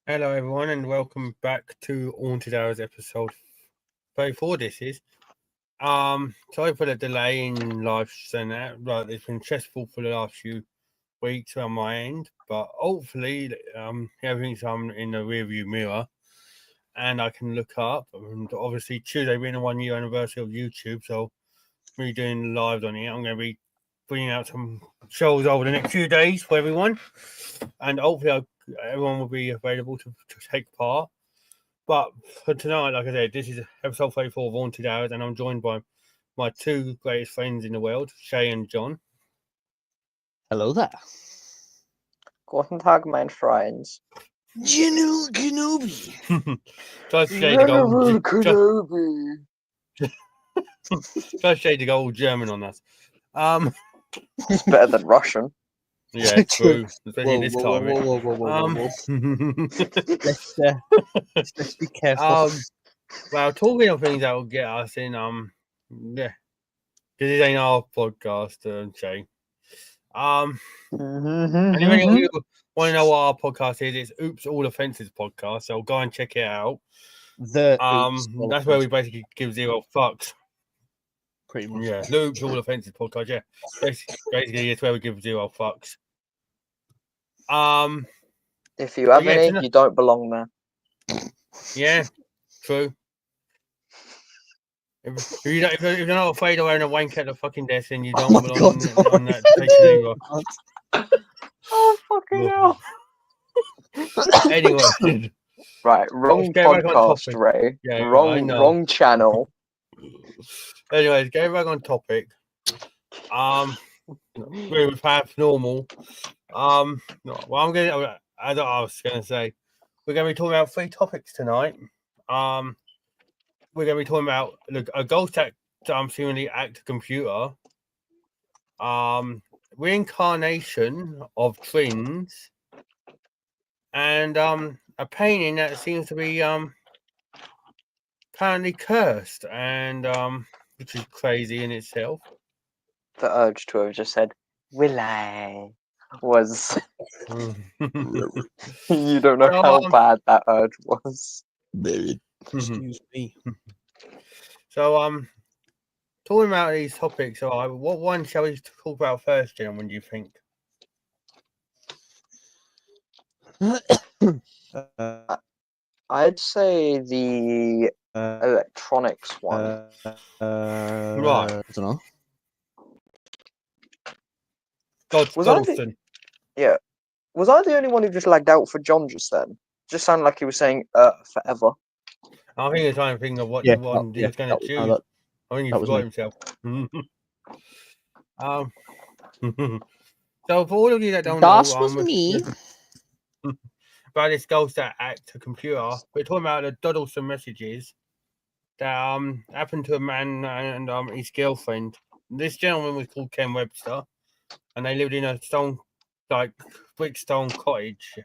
Hello, everyone, and welcome back to Haunted Hours episode 34. This is sorry for the delay in live and that. Right, it's been stressful for the last few weeks on my end, but hopefully, everything's in the rearview mirror, and I can look up. And obviously, Tuesday being the 1 year anniversary of YouTube, so me doing lives on it. I'm going to be bringing out some shows over the next few days for everyone, and hopefully everyone will be available to take part. But for tonight, like I said, this is episode 34 of Haunted Hours, and I'm joined by my two greatest friends in the world, Shay and John. Hello there. Guten Tag, mein Freunds. General Kenobi. Try Shay to go. Kenobi. Try Shay to go all German on us. It's better than Russian. Yeah, true. Especially this time. Whoa. Let's be careful. Well, talking of things that will get us in, yeah, because it ain't our podcast, Shay. And if any of you want to know what our podcast is, it's Oops All Offences podcast. So go and check it out. That's where we basically give zero fucks. Pretty much. Yeah, Oops All Offences podcast. Yeah, basically it's where we give zero fucks. If you have any, you don't belong there. Yeah, true. If you're not afraid of wearing a wank at the fucking desk, then you don't belong on that station either. Oh, fucking hell. Anyway. Right, wrong podcast, Ray. Yeah, wrong channel. Anyways, get back on topic. We're with Paranormal. As I was going to say, we're going to be talking about 3 topics tonight. We're going to be talking about a ghost that seemingly act a computer, reincarnation of twins, and a painting that seems to be apparently cursed, and which is crazy in itself. The urge to have just said, "Will I?" was. You don't know how bad that urge was. Excuse me. So, talking about these topics, what one shall we talk about first, gentlemen, do you think? I'd say the electronics one. Right. I don't know. Dodleston. Yeah. Was I the only one who just lagged out for John just then? Just sounded like he was saying forever. I think he's trying to think of what he was going to choose. I think he forgot himself. So for all of you that don't know, was me. About this ghost that acts a computer, we're talking about the Dodleston Messages that happened to a man and his girlfriend. This gentleman was called Ken Webster, and they lived in a brick stone cottage.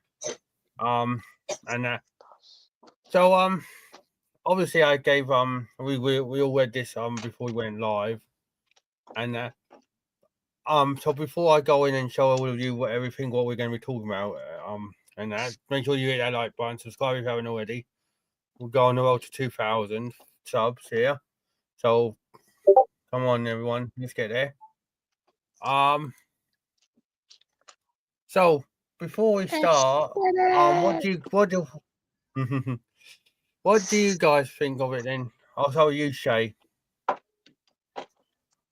Obviously I gave we all read this before we went live, and so before I go in and show all of you what we're going to be talking about, and make sure you hit that like button, subscribe if you haven't already. We'll go on the road to 2,000 subs here, so come on everyone, let's get there. So before we start, what do you guys think of it then? I'll tell you, Shay.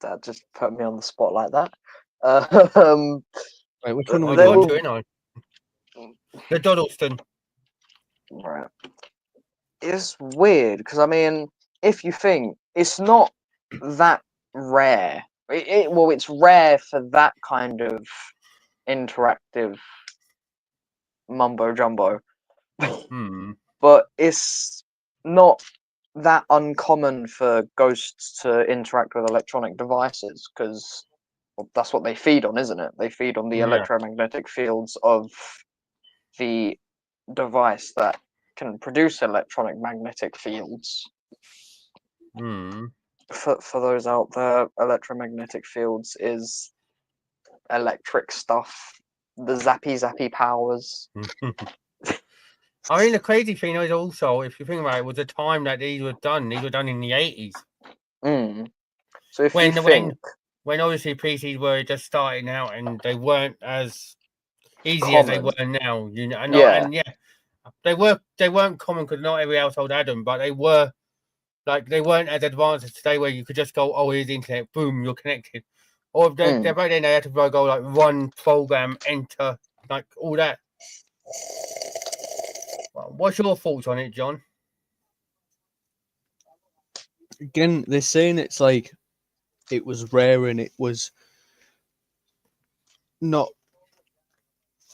That just put me on the spot like that. Right, which one are we doing? The Dodleston. Right. It's weird because I mean, if you think it's not that rare, it's rare for that kind of interactive mumbo jumbo. But it's not that uncommon for ghosts to interact with electronic devices because that's what they feed on, isn't it? They feed on the electromagnetic fields of the device that can produce electronic magnetic fields. For those out there, electromagnetic fields is electric stuff, the zappy powers. I mean, the crazy thing is also, if you think about it, was the time that these were done. These were done in the 80s. So if when you think... when obviously PCs were just starting out and they weren't as easy as they were now, you know, and they weren't common because not every household had them, but they were like they weren't as advanced as today where you could just go, oh, here's the internet, boom, you're connected. Or back then they had to go like run, program, enter, like all that. What's your thoughts on it, John? Again, they're saying it's like it was rare and it was not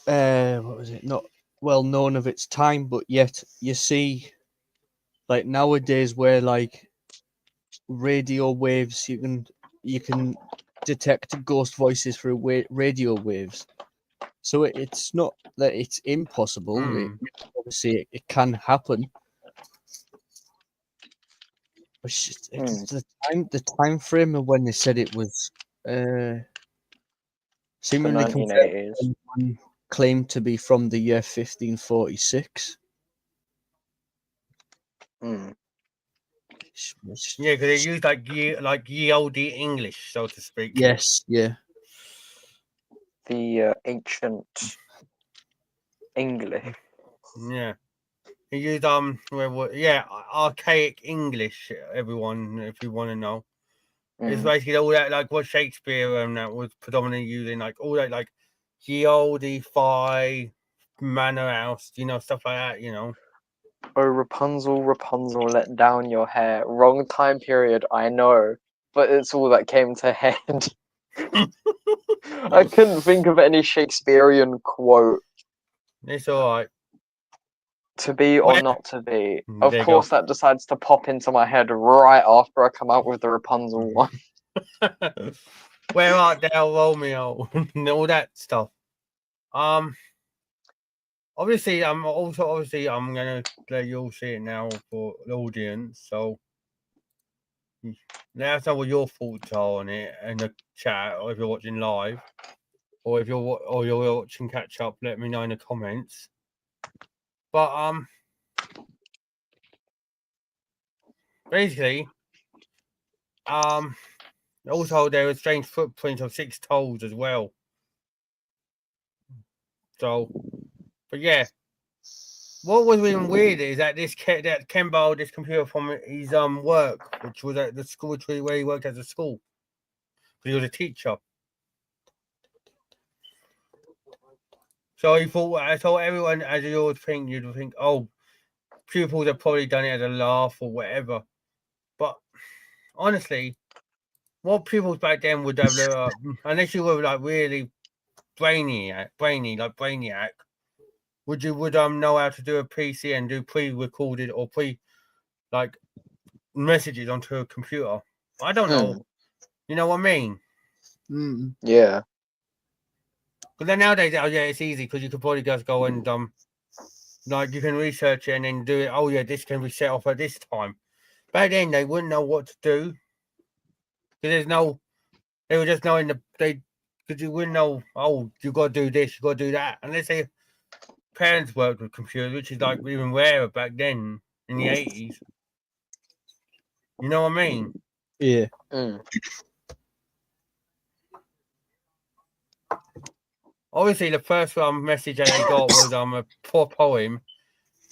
not well known of its time, but yet you see like nowadays where like radio waves you can detect ghost voices through radio waves. So it's not that it's impossible. Obviously it can happen. It's the time frame of when they said it was seemingly the 1980s. One claimed to be from the year 1546. Yeah, because they used like ye olde English, so to speak. Yes, yeah. The ancient English. Yeah. He used archaic English, everyone, if you want to know. It's basically all that, like what Shakespeare and that was predominantly using, like all that, like ye olde fi manor house, you know, stuff like that, you know. Oh, Rapunzel, Rapunzel, let down your hair. Wrong time period, I know, but it's all that came to head. I couldn't think of any Shakespearean quote. It's all right. To be or not to be. Of course, that decides to pop into my head right after I come out with the Rapunzel one. Where art thou, Romeo? And all that stuff. Obviously, I'm gonna let you all see it now for the audience. So let us know what your thoughts are on it in the chat, or if you're watching live, or if you're watching catch up. Let me know in the comments. But basically, also there were strange footprints of 6 toes as well. So, but yeah. What was even weird is that Ken borrowed this computer from his work, which was at the school where he worked as a school. He was a teacher. So he thought, I told everyone, as you would think, oh, pupils have probably done it as a laugh or whatever. But honestly, what pupils back then would have, unless you were like really brainiac, would know how to do a PC and do pre-recorded or messages onto a computer? I don't know. You know what I mean? Yeah. But then nowadays, it's easy because you could probably just go and you can research it and then do it. Oh yeah, this can be set off at this time. Back then, they wouldn't know what to do because they were just knowing because you wouldn't know. Oh, you got to do this, you got to do that, unless their parents worked with computers, which is like even rarer back then in the 80s. You know what I mean? Yeah. Obviously, the first message that they got was a poor poem,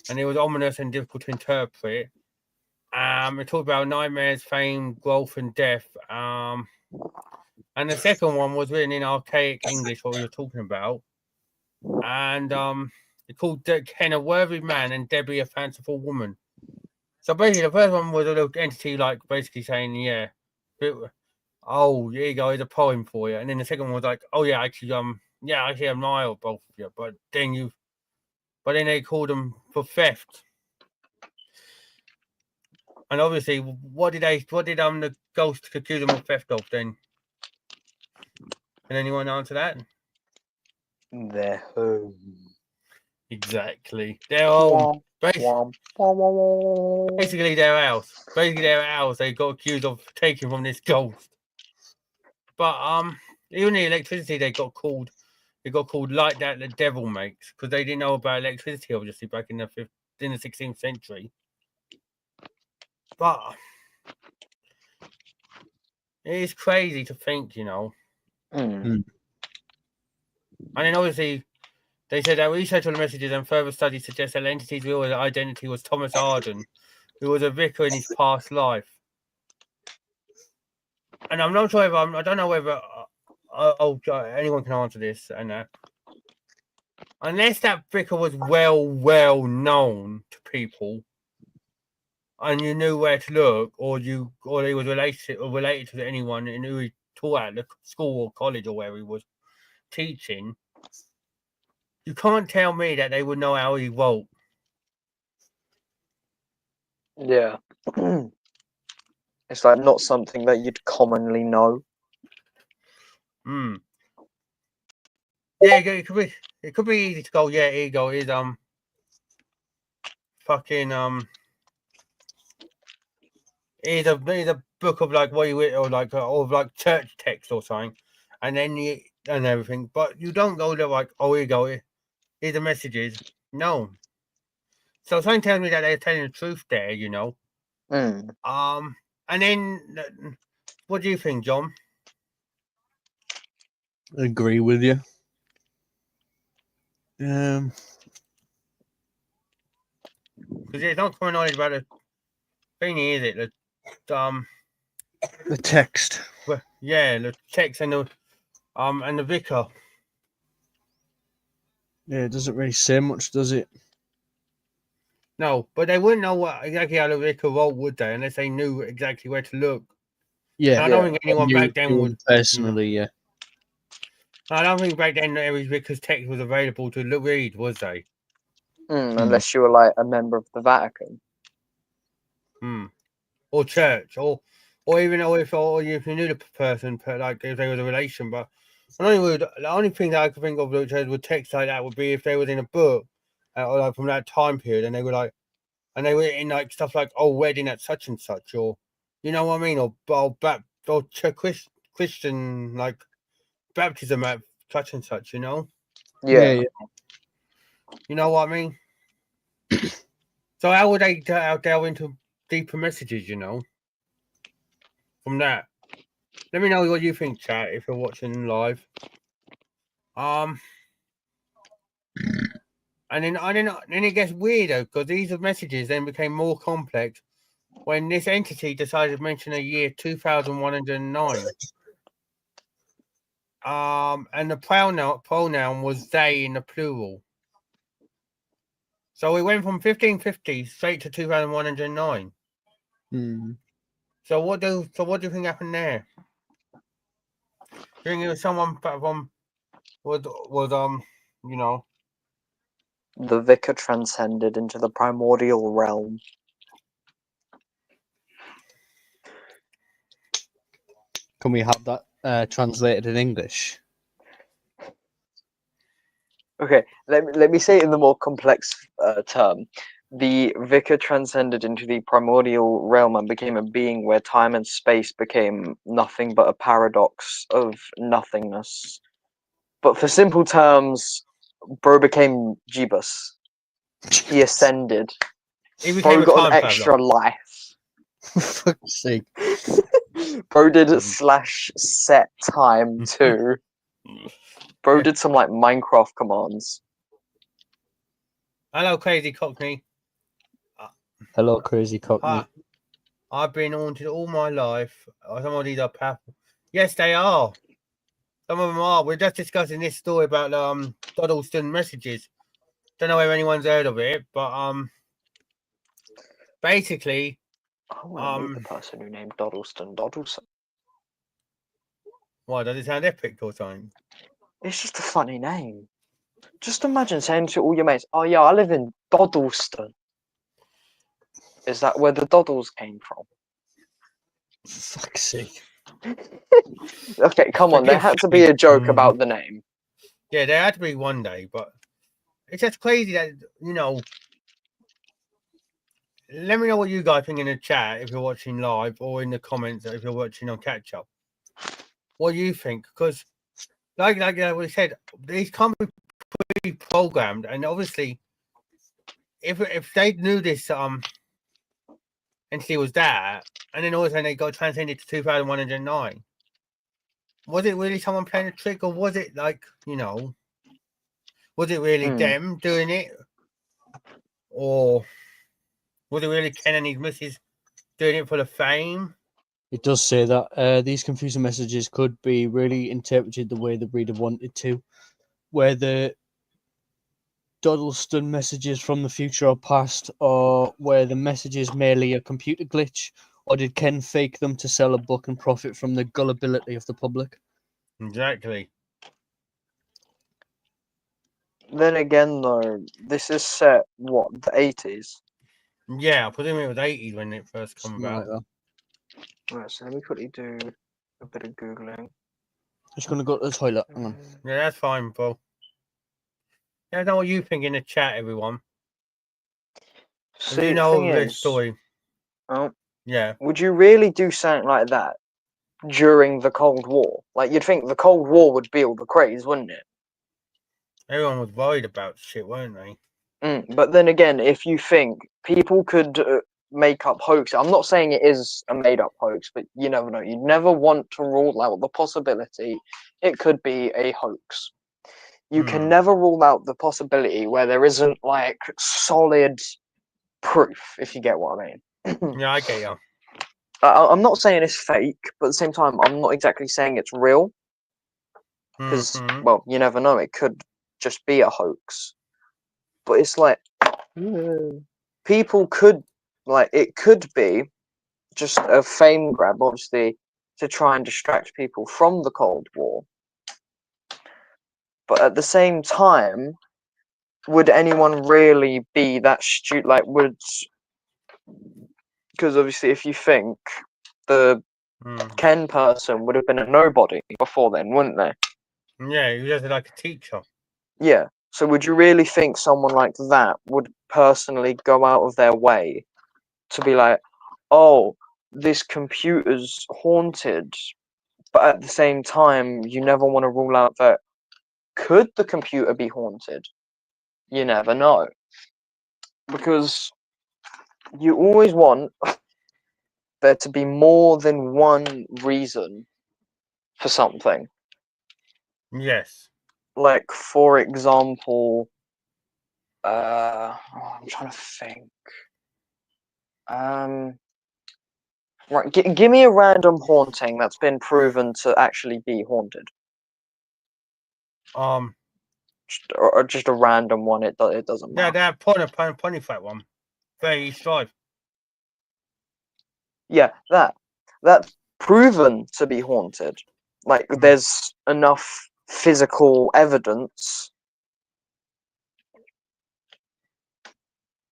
and it was ominous and difficult to interpret. It talked about nightmares, fame, growth, and death. And the second one was written in archaic English, what we were talking about. And it called Ken a worthy man and Debbie a fanciful woman. So basically, the first one was a little entity, like basically saying, yeah, oh, here you go, here's a poem for you. And then the second one was like, oh yeah, actually, I admire both of you, but then they called them for theft. And obviously, what did the ghost accuse them of theft of then? Can anyone answer that? Their home. Exactly. Their home. Basically their house. They got accused of taking from this ghost. But even the electricity they got called It got called "Light That the Devil Makes" because they didn't know about electricity, obviously, back in the 16th century. But it is crazy to think, you know. Mm. And then obviously, they said that research on the messages and further studies suggest that the entity's real identity was Thomas Arden, who was a vicar in his past life. And I'm not sure if I don't know whether anyone can answer this, and unless that vicar was well known to people, and you knew where to look, or he was related to anyone and who he taught at the school or college or where he was teaching, you can't tell me that they would know how he wrote. Yeah. It's like not something that you'd commonly know. Yeah, it could be easy to go. Yeah, here you go. Here's fucking here's a book of like what you or like church text or something, and then and everything. But you don't go there like, oh, here you go. Here's the messages. No. So something tells me that they're telling the truth there, you know. Mm. And then what do you think, John? I agree with you. Because there's not common knowledge about the thing, is it? The text. Well, yeah, the text and the vicar. Yeah, it doesn't really say much, does it? No, but they wouldn't know exactly how the vicar wrote, would they? Unless they knew exactly where to look. Yeah. I don't think anyone back then would. Personally, yeah. I don't think back then every vicar's text was available to read, was they? Unless you were like a member of the Vatican. Or church, or even if you knew the person, like if they was a relation. But the only thing that I could think of which would text like that would be if they was in a book, or like from that time period, and they were in like stuff like wedding at such and such, or you know what I mean, or Christian like baptism at such and such, you know. Yeah. You know what I mean. So how would they delve into deeper messages, you know, from that? Let me know what you think, chat, if you're watching live. And then it gets weirder because these messages then became more complex when this entity decided to mention a year 2109. And the pronoun was they in the plural. So we went from 1550 straight to 2109. So what do you think happened there? Do you think it was someone from was you know? The vicar transcended into the primordial realm. Can we have that translated in English? Okay, let me say it in the more complex term. The vicar transcended into the primordial realm and became a being where time and space became nothing but a paradox of nothingness. But for simple terms, bro became Jeebus. He ascended. Bro got an extra life. For fuck's sake. Bro did /set time too. Bro did some like Minecraft commands. Hello, crazy cockney. Hello, crazy cockney. I've been haunted all my life. Some of these are powerful. Yes, they are. Some of them are. We're just discussing this story about Dodleston Messages. Don't know if anyone's heard of it, but basically, I want to meet the person who named Dodleston. Why does it sound epic or something? It's just a funny name. Just imagine saying to all your mates, "Oh yeah, I live in Dodleston." Is that where the Doddles came from? For fuck's sake. Okay, come on. There had to be a joke about the name. Yeah, there had to be one day, but it's just crazy that, you know. Let me know what you guys think in the chat if you're watching live, or in the comments if you're watching on catch up. What do you think? Because like we said, these can't be pre-programmed, and obviously, if they knew this entity was that, and then all of a sudden they got transcended to 2109, was it really someone playing a trick, or was it like, was it really them doing it, or was it really Ken and his missus doing it for the fame? It does say that these confusing messages could be really interpreted the way the reader wanted to, where the Dodleston messages from the future or past, or where the message is merely a computer glitch, or did Ken fake them to sell a book and profit from the gullibility of the public? Exactly. Then again, though, this is set, what, the 80s? Yeah, I presume it was 80s when it first came Something about. like that. Right, so let me quickly do a bit of Googling. Just going to go to the toilet. Hang on. Yeah, that's fine, Paul. Yeah, I know what you think in the chat, everyone. See, you the know thing this is, story. oh, Yeah. would you really do something like that during the Cold War? Like, you'd think the Cold War would be all the craze, wouldn't it? Everyone was worried about shit, weren't they? But then again, if you think people could make up hoax, I'm not saying it is a made-up hoax, but you never know. You'd never want to rule out the possibility it could be a hoax. You can never rule out the possibility where there isn't like solid proof, if you get what I mean. Yeah, I get you. I'm not saying it's fake, but at the same time, I'm not exactly saying it's real because, well, you never know. It could just be a hoax. But it's like people could, like, it could be just a fame grab, obviously, to try and distract people from the Cold War. But at the same time, would anyone really be that stupid? Like, because obviously, if you think the Ken person would have been a nobody before then, wouldn't they? Yeah, he was just like a teacher. Yeah. So would you really think someone like that would personally go out of their way to be like, oh, this computer's haunted, but at the same time, you never want to rule out that could the computer be haunted? You never know. Because you always want there to be more than one reason for something. Yes. Like, for example, I'm trying to think. Right, give me a random haunting that's been proven to actually be haunted. Just a random one. It doesn't matter. Yeah, that pony fight one. Very strive. Yeah, that's proven to be haunted. Like, there's enough physical evidence,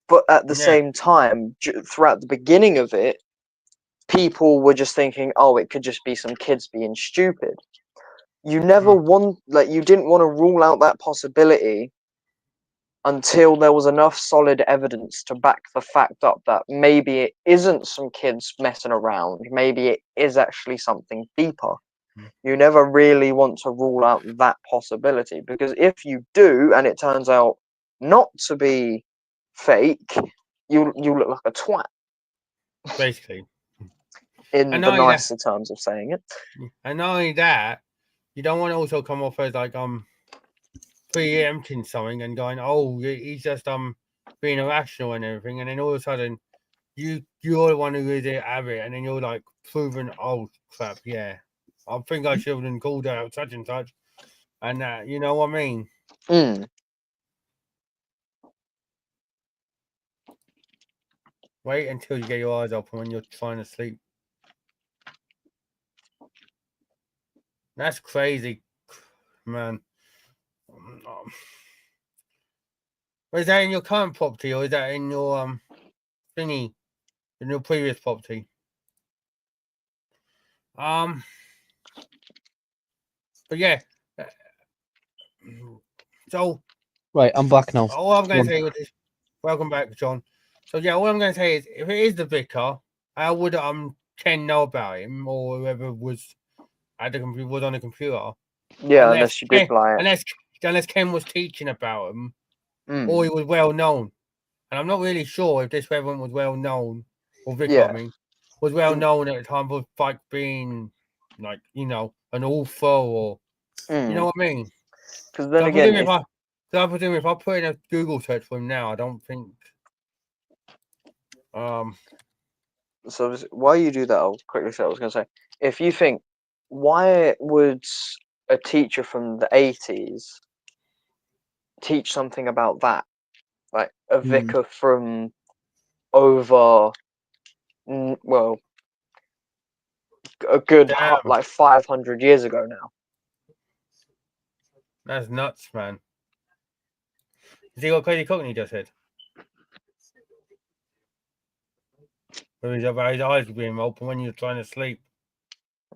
but at the same time, throughout the beginning of it, people were just thinking, oh, it could just be some kids being stupid. You never you didn't want to rule out that possibility until there was enough solid evidence to back the fact up that maybe it isn't some kids messing around, maybe it is actually something deeper. You never really want to rule out that possibility, because if you do and it turns out not to be fake, you look like a twat. Basically. In the nicer terms of saying it. And not only that, you don't want to also come off as like preempting something and going, oh, he's just being irrational and everything, and then all of a sudden you're the one who really have it, and then you're like proven, oh crap, yeah, I think I should have been called out such and such, and that, you know what I mean? Wait until you get your eyes open when you're trying to sleep. That's crazy, man. Is that in your current property, or is that in your thingy, in your previous property? But yeah. So right, I'm back now. All I'm going to say with this, welcome back, John. So yeah, all I'm going to say is, if it is the vicar, how would Ken know about him, or whoever was at the computer was on the computer? Yeah, unless you did like. Unless Ken was teaching about them, Mm, or he was well known. And I'm not really sure if this Reverend was well known, or Vicar, Yeah. I mean, was well known at the time of like being like, you know, an author or you know what I mean? Because then again, I presume if I put in a Google search for him now, I don't think so while you do that, I'll quickly say what I was going to say. If you think, why would a teacher from the 80s teach something about that? Like a vicar from over, well, a good damn, like 500 years ago now. that's nuts, man. See what Crazy Cockney just said? Or is about his eyes being open when you're trying to sleep.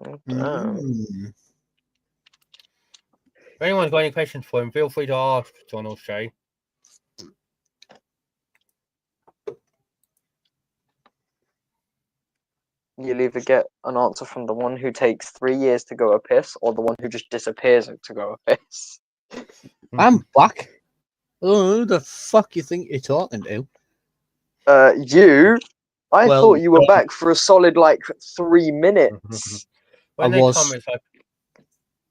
Mm. If anyone's got any questions for him, feel free to ask John or Shay. You'll either get an answer from the one who takes 3 years to go a piss, or the one who just disappears to go a piss. I'm back. Oh, who the fuck you think you're talking to? You? I Well, thought you were back for a solid like 3 minutes. When I they was. come, it's like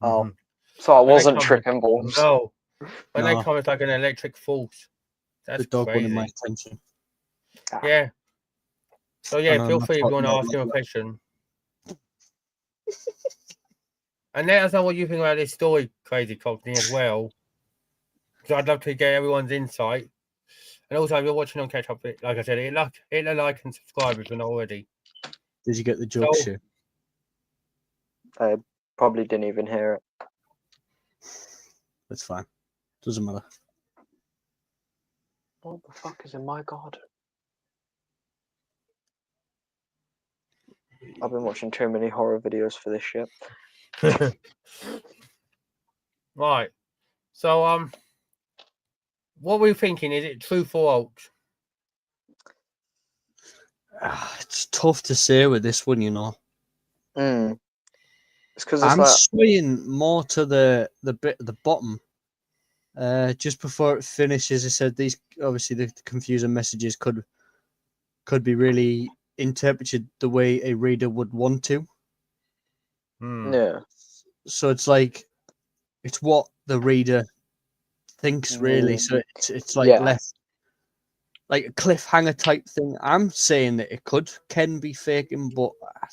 Oh, so I When they wasn't come- tripping balls. no. When they No. come, it's like an electric force. That's The dog wanted crazy. my attention. Yeah. So yeah, And I'm feel not free if you want to talking ask him a about question. And let us know what you think about this story, Crazy Cockney, as well. Because I'd love to get everyone's insight. And also, if you're watching on Catch Up, like I said, hit a like and subscribe if you're not already. Did you get the joke, So- Shay? I probably didn't even hear it. That's fine. Doesn't matter. What the fuck is in my garden? I've been watching too many horror videos for this shit. Right. So, what were you thinking? Is it truth or alt? It's tough to say with this one, you know. Mm. It's because it's I'm like, swaying more to the bit at the bottom. Just before it finishes, it said these obviously the confusing messages could be really interpreted the way a reader would want to. yeah. So it's like it's what the reader thinks really. So it's like Yeah. left like a cliffhanger type thing. I'm saying that it can be faking, but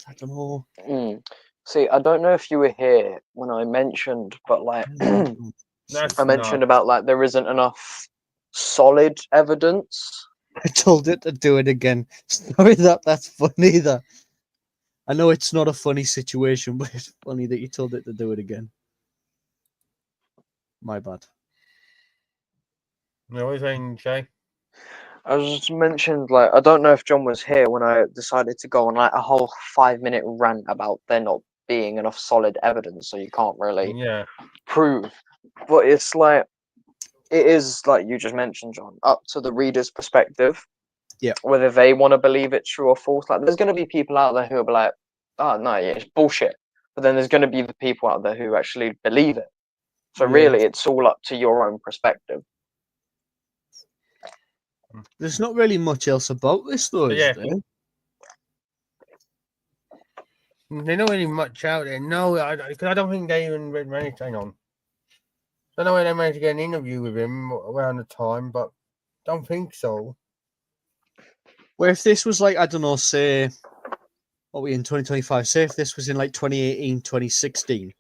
I don't know. See, I don't know if you were here when I mentioned, but like That's I mentioned about like there isn't enough solid evidence. I told it to do it again. Sorry that's funny. That I know it's not a funny situation, but it's funny that you told it to do it again. My bad. You know what you're saying, Shay? I was just mentioned like I don't know if John was here when I decided to go on like a whole 5-minute rant about there not being enough solid evidence, so you can't really Yeah. prove. But it's like it is like you just mentioned, John, up to the reader's perspective. Yeah. Whether they want to believe it true or false. Like there's gonna be people out there who will be like, oh no, yeah, it's bullshit. But then there's gonna be the people out there who actually believe it. So Yeah. really it's all up to your own perspective. There's not really much else about this though, is Yeah. there? There's not really much out there. No, because I don't think they even managed. Hang on. I don't know whether they managed to get an interview with him around the time, but don't think so. Well, if this was like, I don't know, say, what are we in 2025? Say if this was in like 2018, 2016,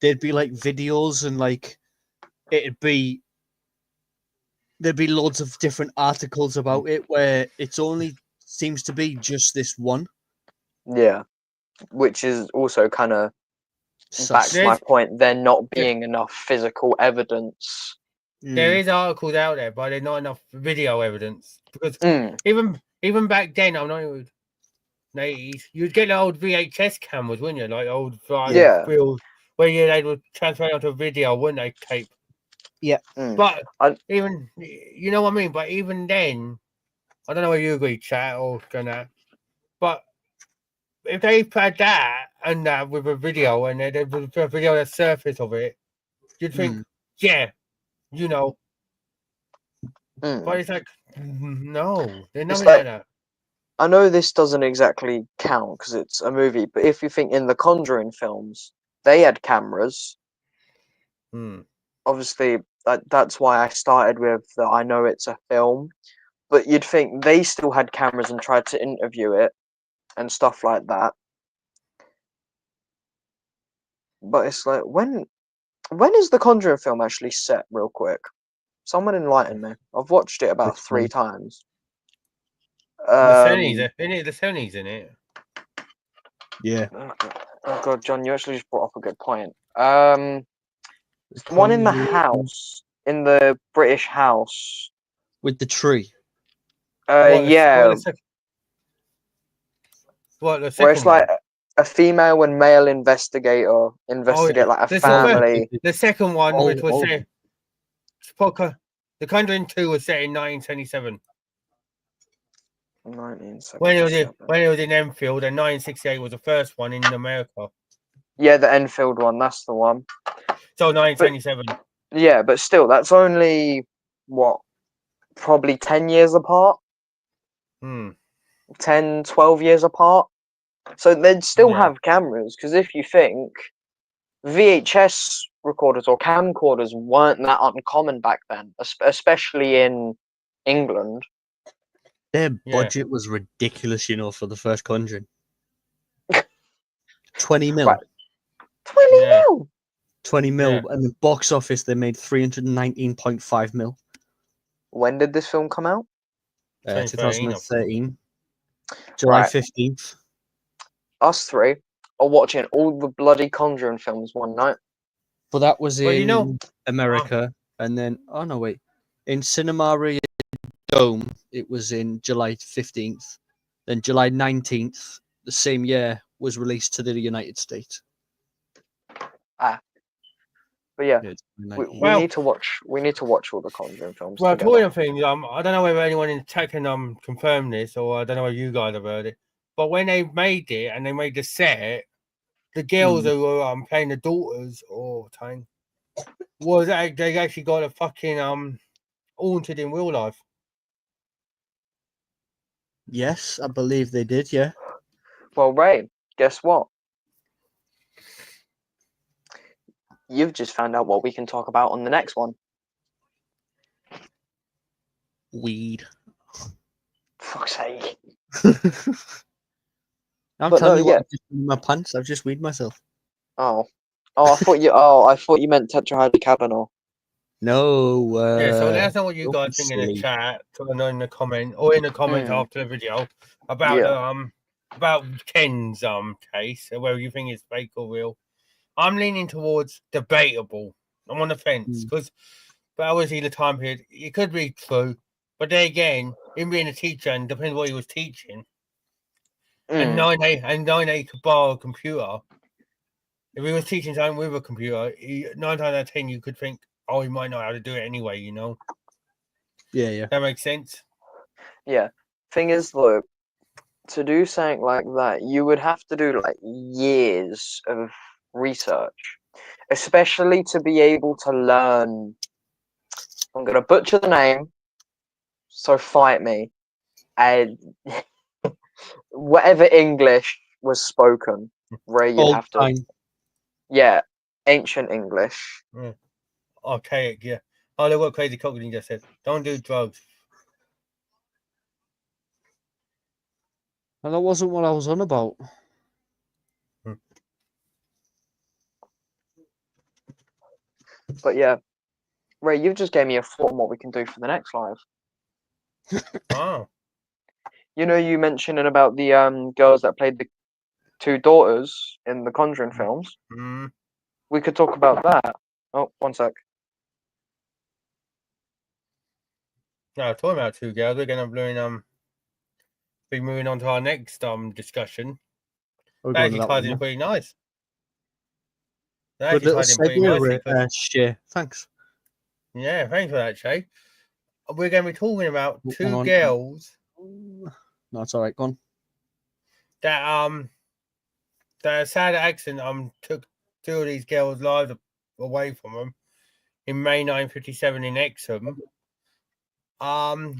there'd be like videos and like there'd be loads of different articles about it where it's only seems to be just this one. Yeah. Which is also kind of backs my There's- point. There not being enough physical evidence. There is articles out there, but there's not enough video evidence. Because Mm. even back then, I'm not even 80s, you'd get the old VHS cameras, wouldn't you? Like old Yeah. reels where they would transfer it onto a video, wouldn't they? Tape. Yeah. But even, you know what I mean? But even then, I don't know whether you agree, chat, or gonna. But if they had that and that with a video, and there was a video that surface of it, you'd think, yeah, you know, but it's like, no, there's nothing like that. I know this doesn't exactly count because it's a movie, but if you think in the Conjuring films, they had cameras. Obviously, that's why I started with that. I know it's a film, but you'd think they still had cameras and tried to interview it and stuff like that. But it's like, when is the Conjuring film actually set? Real quick, someone enlighten me. I've watched it about 3 times. The 70s, the 70s in it. Yeah. Oh god, John, you actually just brought up a good point. The one in the house, in the British house with the tree. Yeah. What the second where it's one? like a female and male investigator investigate like a family. The second one, which was set, The Conjuring 2 was set in 1977. 1977. When it was in Enfield, and 1968 was the first one in America. Yeah, the Enfield one, that's the one. So 1977. Yeah, but still, that's only what, probably 10 years apart. 10, 12 years apart. So they'd still have cameras, because if you think VHS recorders or camcorders weren't that uncommon back then, especially in England. Their budget was ridiculous, you know, for the first Conjuring. 20 mil. Right. 20 mil? 20 mil. And the box office, they made 319.5 mil. When did this film come out? 2013. July 15th. Us three are watching all the bloody Conjuring films one night. But that was in America. And then, in Cinema Dome, it was in July 15th. Then July 19th, the same year, was released to the United States. But yeah, we need to watch. We need to watch all the Conjuring films. Well, talking of things, I don't know whether anyone in tech can confirm this, or I don't know if you guys have heard it. But when they made it and they made the set, the girls who were playing the daughters they actually got a fucking haunted in real life. Yes, I believe they did. Yeah. Well, Ray, guess what? You've just found out what we can talk about on the next one. Weed. Fuck's sake. I'm telling you, I'm just in my pants. I've just weed myself. Oh, I thought you. I thought you meant tetrahydrocannabinol. No. So let us know what you guys think in the chat, or in the comment, or in the comments after the video about Ken's case, whether you think it's fake or real. I'm leaning towards debatable. I'm on the fence but obviously the time period, it could be true, but then again, him being a teacher and depends what he was teaching, and 9A could borrow a computer. If he was teaching something with a computer, 9 times out of 10 you could think, oh, he might know how to do it anyway, you know. Yeah. That makes sense. Yeah. Thing is, look, to do something like that, you would have to do like years of research, especially to be able to learn. I'm gonna butcher the name, so fight me. And whatever English was spoken, where you have to, ancient English. Archaic, yeah. Oh, look what Crazy Cockney just said. Don't do drugs. And that wasn't what I was on about. But yeah, Ray, you've just gave me a thought on what we can do for the next live. Oh. You know, you mentioning about the girls that played the 2 daughters in the Conjuring films. We could talk about that. Oh, one sec. Now, talking about 2 girls, we're going to be moving on to our next discussion. That actually ties in pretty nice. Good little segue, Shay. Thanks. Yeah, thanks for that, Shay. We're going to be talking about 2 girls. No, it's all right. Go on. That the sad accident took two of these girls' lives away from them in May 1957 in Exham.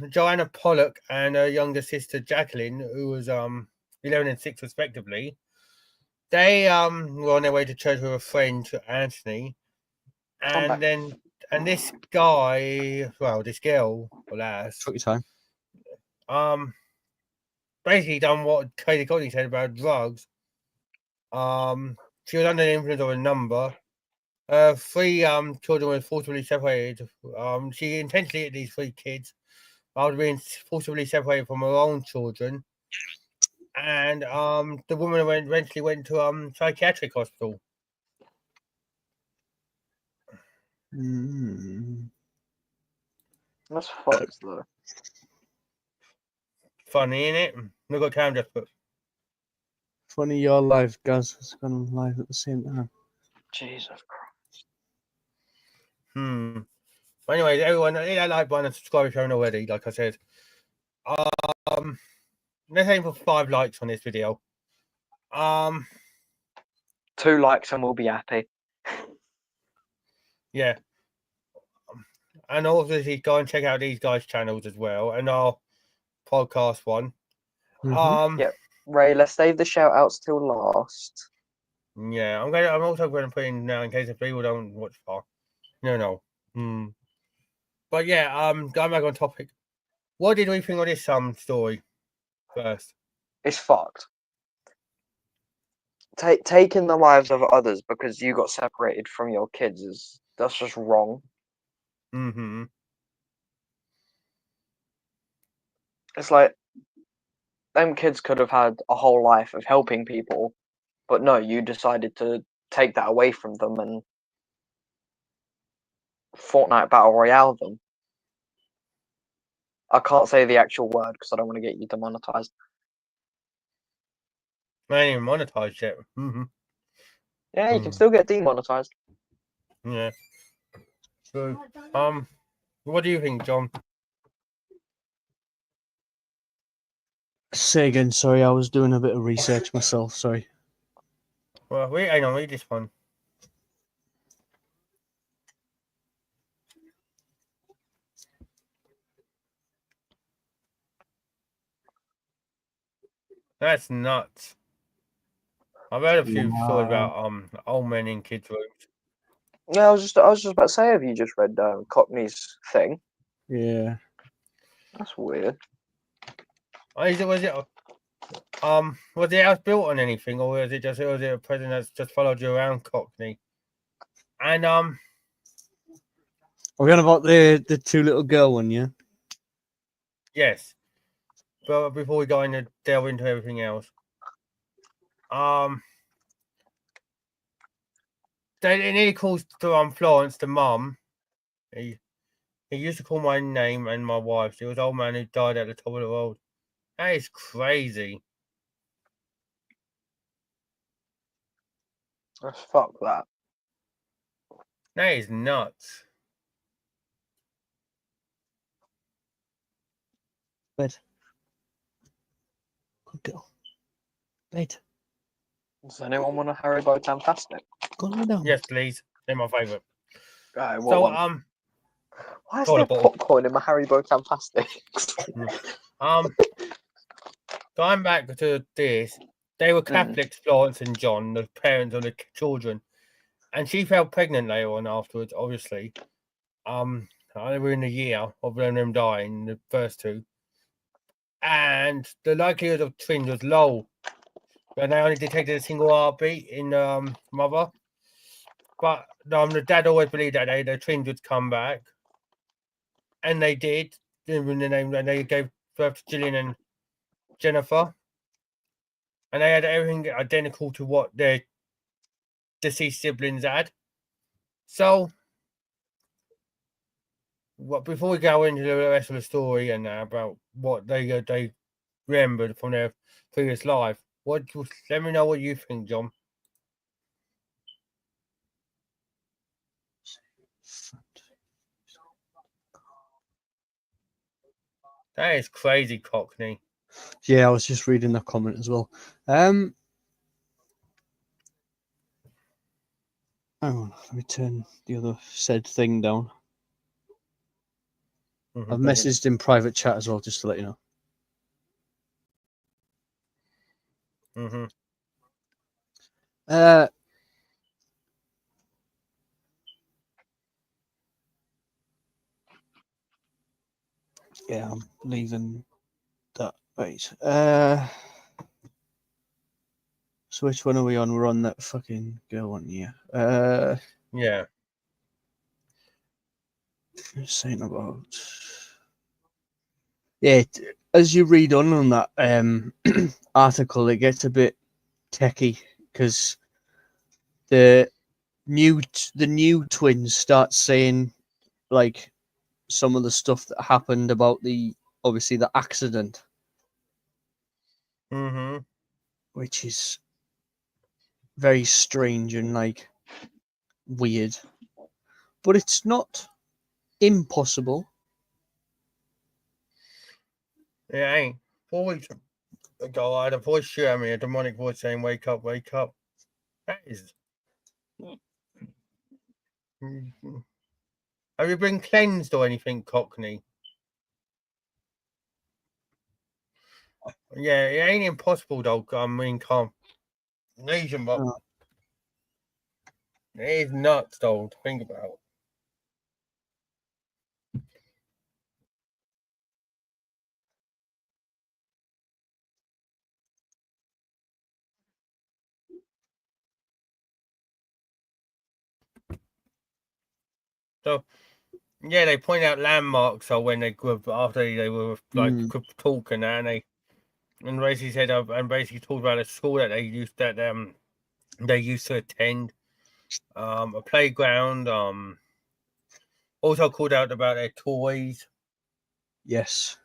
Joanna Pollock and her younger sister Jacqueline, who was 11 and 6 respectively, they were on their way to church with a friend, Anthony, and this guy, well, this girl or lass, Took your time. basically done what Katie Courtney said about drugs. She was under the influence of a number. Three children were forcibly separated. She intentionally hit these three kids after being forcibly separated from her own children. And the woman eventually went to psychiatric hospital. That's fucked though. Funny, innit? Look what Cam just put. Funny your live, Gaz. It's gone live at the same time. Jesus Christ. But anyways, everyone, hit that like button and subscribe if you haven't already, like I said. Let's aim for 5 likes on this video. 2 likes and we'll be happy. Yeah. And obviously go and check out these guys' channels as well, and our podcast one. Yep. Ray, let's save the shout outs till last. Yeah, I'm also gonna put in now in case if people don't watch far. No. But yeah, going back on topic. What did we think of this story first? It's fucked. Taking the lives of others because you got separated from your kids that's just wrong. It's like them kids could have had a whole life of helping people, but no, you decided to take that away from them and Fortnite Battle Royale them. I can't say the actual word because I don't want to get you demonetized. I ain't even monetized yet. Yeah, you can still get demonetized. Yeah. So, what do you think, John? Say again, sorry, I was doing a bit of research myself, sorry. Well, read this one. That's nuts. I've heard a few stories about old men in kids' rooms. Yeah, I was just about to say, have you just read Cockney's thing? Yeah. That's weird. Was the house built on anything, or was it a president that's just followed you around, Cockney? And We're on about the 2 little girl one, yeah? yes. But before we go into delve into everything else, they nearly calls to Florence, the mum. He used to call my name and my wife's. It was an old man who died at the top of the road. That is crazy. Fuck that. That is nuts. Bed. Good girl. Bed. Does anyone want a Haribo Fantastic? Go lie down. Yes, please. They're my favourite. What So one? Why is Soda there bottle. popcorn in my Haribo Fantastics? Going back to this, they were Catholics, Florence and John, the parents of the children, and she fell pregnant later on afterwards. Obviously, they were in a year of them dying, the first 2, and the likelihood of twins was low, and they only detected a single heartbeat in mother. But the dad always believed that the twins would come back, and they did. And they gave birth to Gillian and Jennifer, and they had everything identical to what their deceased siblings had. So, before we go into the rest of the story and about what they remembered from their previous life, let me know what you think, John. That is crazy, Cockney. Yeah, I was just reading that comment as well. Hang on, let me turn the other said thing down. Mhm. I've messaged in private chat as well, just to let you know. Mm-hmm. Yeah, I'm leaving that. Right. So which one are we on? We're on that fucking girl one, yeah. Yeah. Saying about. Yeah, as you read on that article, it gets a bit techie because the new twins start saying like some of the stuff that happened about the obviously the accident, Mm-hmm. which is very strange and like weird, but it's not impossible. Yeah, ain't. 4 weeks ago, I had a voice shoot at me, a demonic voice saying, "Wake up, wake up." That is. Mhm. Have you been cleansed or anything, Cockney? Yeah, it ain't impossible, though. I mean, reincarnation, but Oh. it is nuts, though, to think about. So, yeah, they point out landmarks. So when they grew up, after they were like talking, and basically said, and basically talked about a school that they used to attend, a playground. Also called out about their toys. Yes.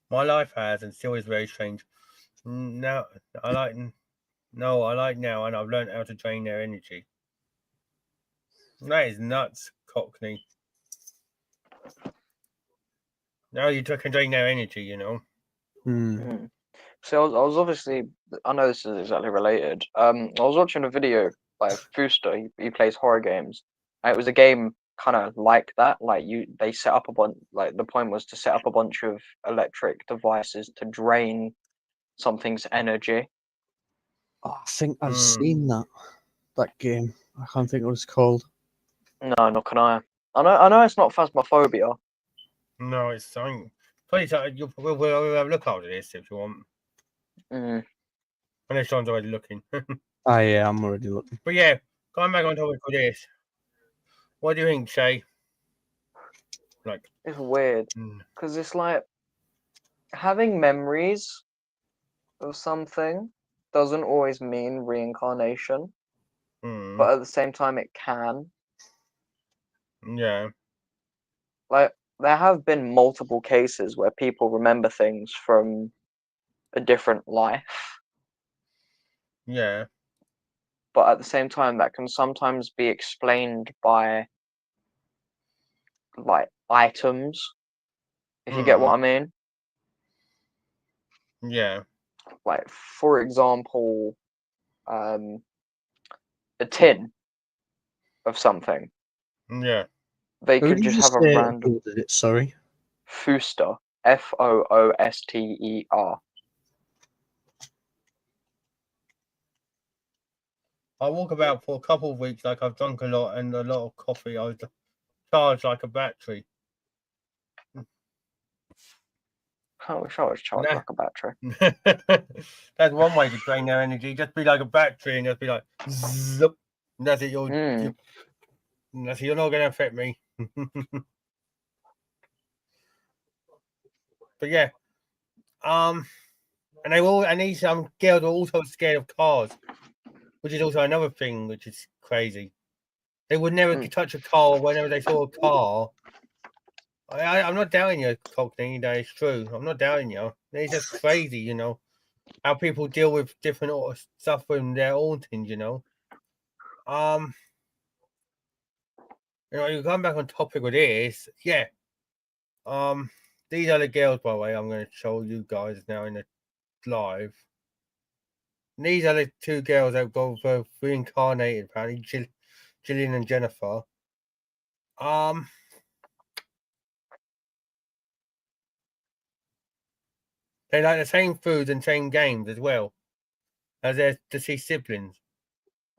My life has and still is very strange. Now I like now, and I've learned how to drain their energy. That is nuts, Cockney. Now you can drain their energy, you know. So I was obviously, I know this is exactly related. I was watching a video by Fooster. He plays horror games. And it was a game kind of like that. Like they set up a bunch. Like the point was to set up a bunch of electric devices to drain something's energy. Oh, I think I've seen that game. I can't think what it's called. No, nor can I. I know it's not phasmophobia. No, it's something. Please, we'll have a look after this if you want. Mm. Unless John's already looking. Ah, yeah, I'm already looking. But yeah, going back on topic of this. What do you think, Shay? Like, It's weird because it's like having memories of something doesn't always mean reincarnation, but at the same time it can. Yeah. Like there have been multiple cases where people remember things from a different life, Yeah. but at the same time that can sometimes be explained by like items, if you get what I mean. Yeah. Like for example, a tin of something. Yeah. They Who could did just you have a say random uploaded it? Sorry. Fooster, Fooster. I walk about for a couple of weeks, like I've drunk a lot and a lot of coffee. I was charged like a battery. I wish I was charged like a battery. That's one way to drain their energy. Just be like a battery and just be like, zip. And that's it. You're not going to affect me. But yeah, and these girls are also scared of cars, which is also another thing, which is crazy. They would never touch a car whenever they saw a car. I'm not doubting you, Cockney. That is true. I'm not doubting you. It's just crazy, you know, how people deal with different stuff when they're hauntings, you know. You know, you come back on topic with this, yeah. these are the girls, by the way. I'm going to show you guys now in the live. And these are the two girls that got both reincarnated, apparently, Gillian and Jennifer. They like the same foods and same games as well as their deceased siblings.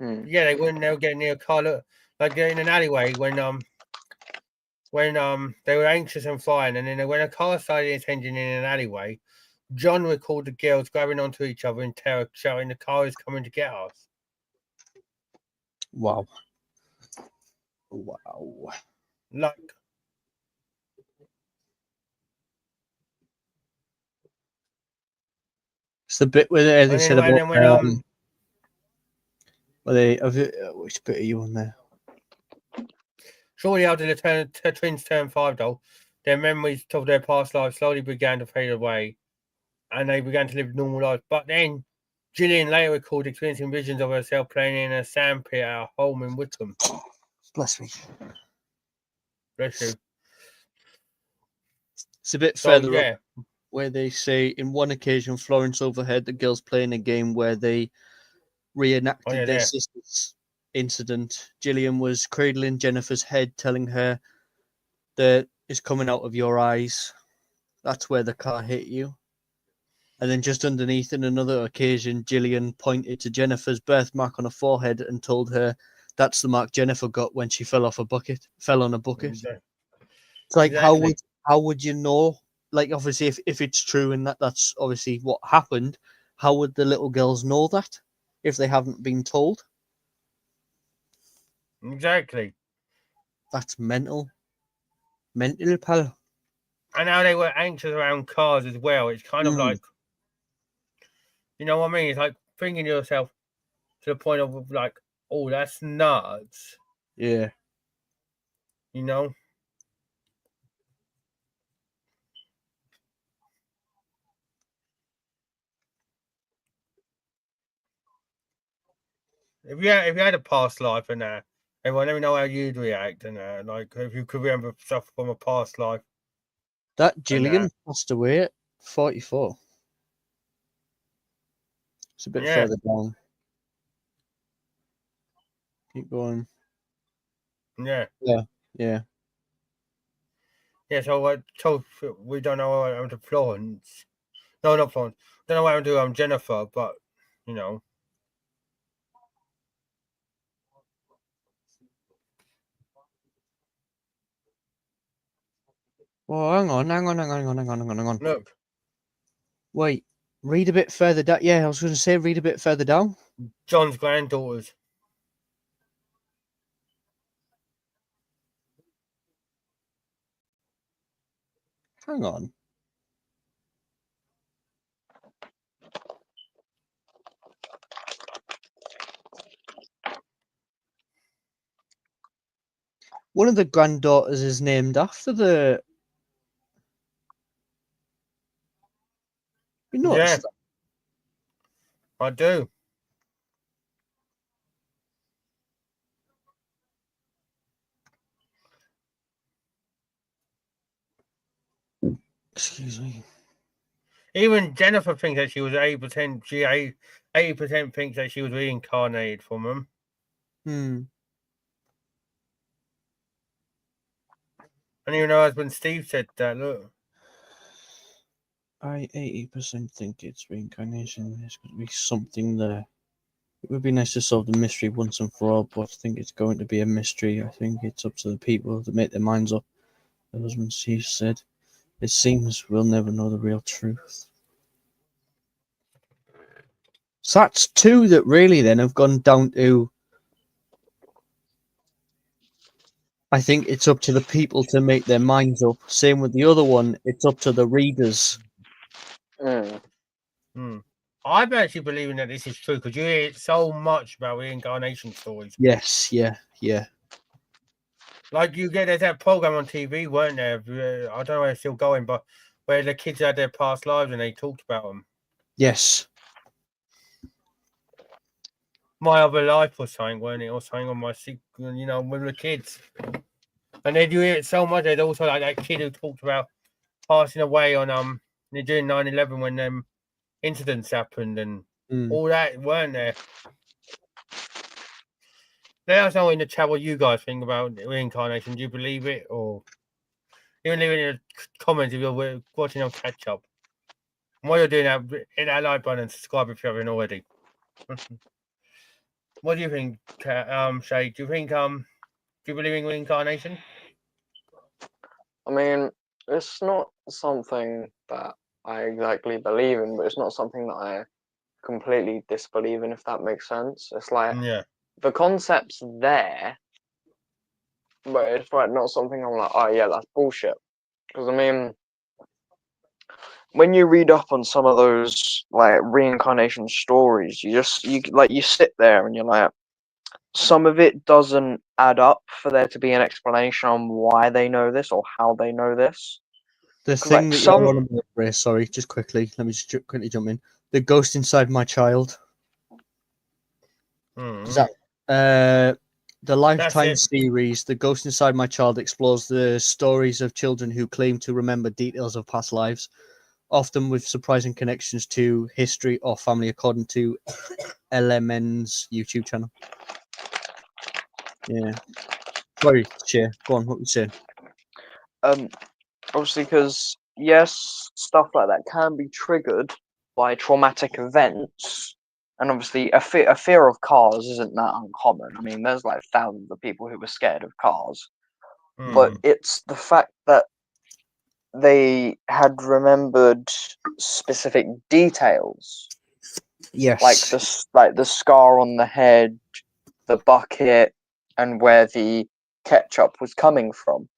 Yeah, they were getting near a car, like in an alleyway when they were anxious and flying, and then when a car started its engine in an alleyway, John recalled the girls grabbing onto each other in terror, shouting, "The car is coming to get us." Wow. Wow. Like, It's the bit where they and said then, about when which bit are you on there? shortly after the twins turned 5, though, their memories of their past lives slowly began to fade away, and they began to live normal lives. But then, Gillian later recalled experiencing visions of herself playing in a sandpit at her home in Wickham. Bless me. Bless you. It's a bit So, further yeah. up where they say, in one occasion, Florence overheard the girls playing a game where they reenacted their sister's incident. Gillian was cradling Jennifer's head, telling her that it's coming out of your eyes. That's where the car hit you. And then just underneath, in another occasion, Gillian pointed to Jennifer's birthmark on her forehead and told her that's the mark Jennifer got when she fell on a bucket. It's like, Exactly. how would you know? Like, obviously, if it's true and that's obviously what happened, how would the little girls know that if they haven't been told? Exactly. That's mental. Mental, pal. And now they were anxious around cars as well. It's kind of like, you know what I mean? It's like thinking to yourself to the point of like, oh, that's nuts. Yeah. You know? If you had a past life and that, everyone let me know how you'd react and that. Like if you could remember stuff from a past life. That Gillian passed away at 44. It's a bit further down. Keep going. Yeah. Yeah. Yeah, so I told we don't know what happened to Florence. No, not Florence. Don't know what happened to Jennifer, but you know. Well, hang on. Look. Wait, read a bit further down. Yeah, I was going to say read a bit further down. John's granddaughters. Hang on. One of the granddaughters is named after the. You noticed that? I do. Excuse me. Even Jennifer thinks that she was 80%. She 80% thinks that she was reincarnated from them. And even her husband Steve said that. Look. I 80% think it's reincarnation. There's going to be something there. It would be nice to solve the mystery once and for all, but I think it's going to be a mystery. I think it's up to the people to make their minds up. The husband Steve said, "It seems we'll never know the real truth." So that's two that really then have gone down to. I think it's up to the people to make their minds up. Same with the other one. It's up to the readers. I'm actually believing that this is true because you hear so much about reincarnation stories. Yes, yeah. Like there's that program on TV, weren't there? I don't know if it's still going, but where the kids had their past lives and they talked about them. Yes. My Other Life was something, weren't it? Or something on my, with the kids. And then you hear it so much. There's also like that kid who talked about passing away on during 9/11 when incidents happened and all that, weren't there? Let us know in the chat what you guys think about reincarnation. Do you believe it, or even leave it in the comments if you're watching on catch up? And while you're doing that, hit that like button and subscribe if you haven't already. What do you think, Shay? Do you believe in reincarnation? I mean, it's not something that I exactly believe in, but it's not something that I completely disbelieve in, if that makes sense. It's like the concept's there, but it's like not something I'm like, oh yeah, that's bullshit. Because I mean, when you read up on some of those like reincarnation stories, you sit there and you're like, some of it doesn't add up for there to be an explanation on why they know this or how they know this. The thing that you're on about, Ray, sorry, just quickly, let me just quickly jump in. The ghost inside my child. Is that the Lifetime series, The Ghost Inside My Child, explores the stories of children who claim to remember details of past lives, often with surprising connections to history or family, according to LMN's YouTube channel. Yeah. Sorry, Shay. Go on, what were you saying? Obviously, because yes, stuff like that can be triggered by traumatic events, and obviously a fear of cars isn't that uncommon. I mean, there's like thousands of people who were scared of cars, but it's the fact that they had remembered specific details. Yes. Like the scar on the head, the bucket, and where the ketchup was coming from.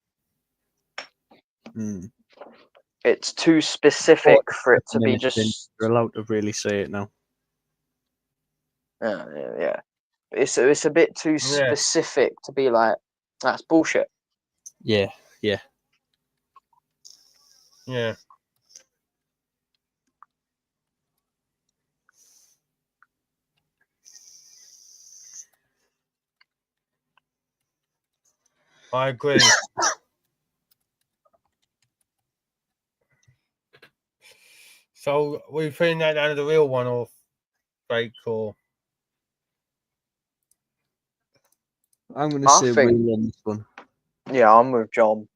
It's too specific for it to be just. You're allowed to really say it now. Yeah. It's a bit too specific to be like, that's bullshit. Yeah. I agree. So, we feeling that down to the real one or fake or? I'm going to say real on this one. Yeah, I'm with John.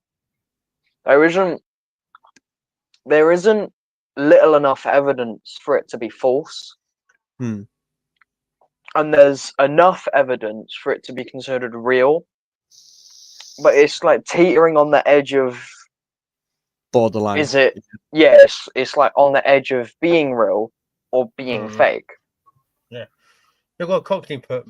There isn't little enough evidence for it to be false. And there's enough evidence for it to be considered real. But it's like teetering on the edge of borderline. Is it? Yes, it's like on the edge of being real or being fake. Yeah. Look what Cockney put.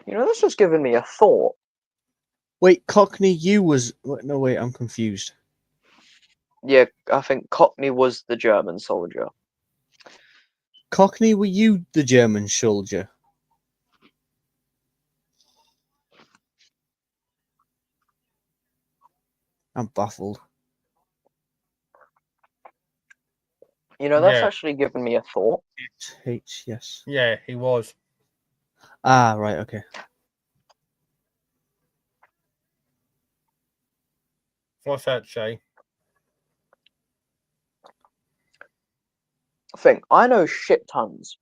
You know, this was giving me a thought. Wait, Cockney, you was... No, wait, I'm confused. Yeah, I think Cockney was the German soldier. Cockney, were you the German soldier? I'm baffled. You know, that's actually given me a thought. Yes. Yeah, he was. Ah, right, okay. What's that, Shay? I know shit tons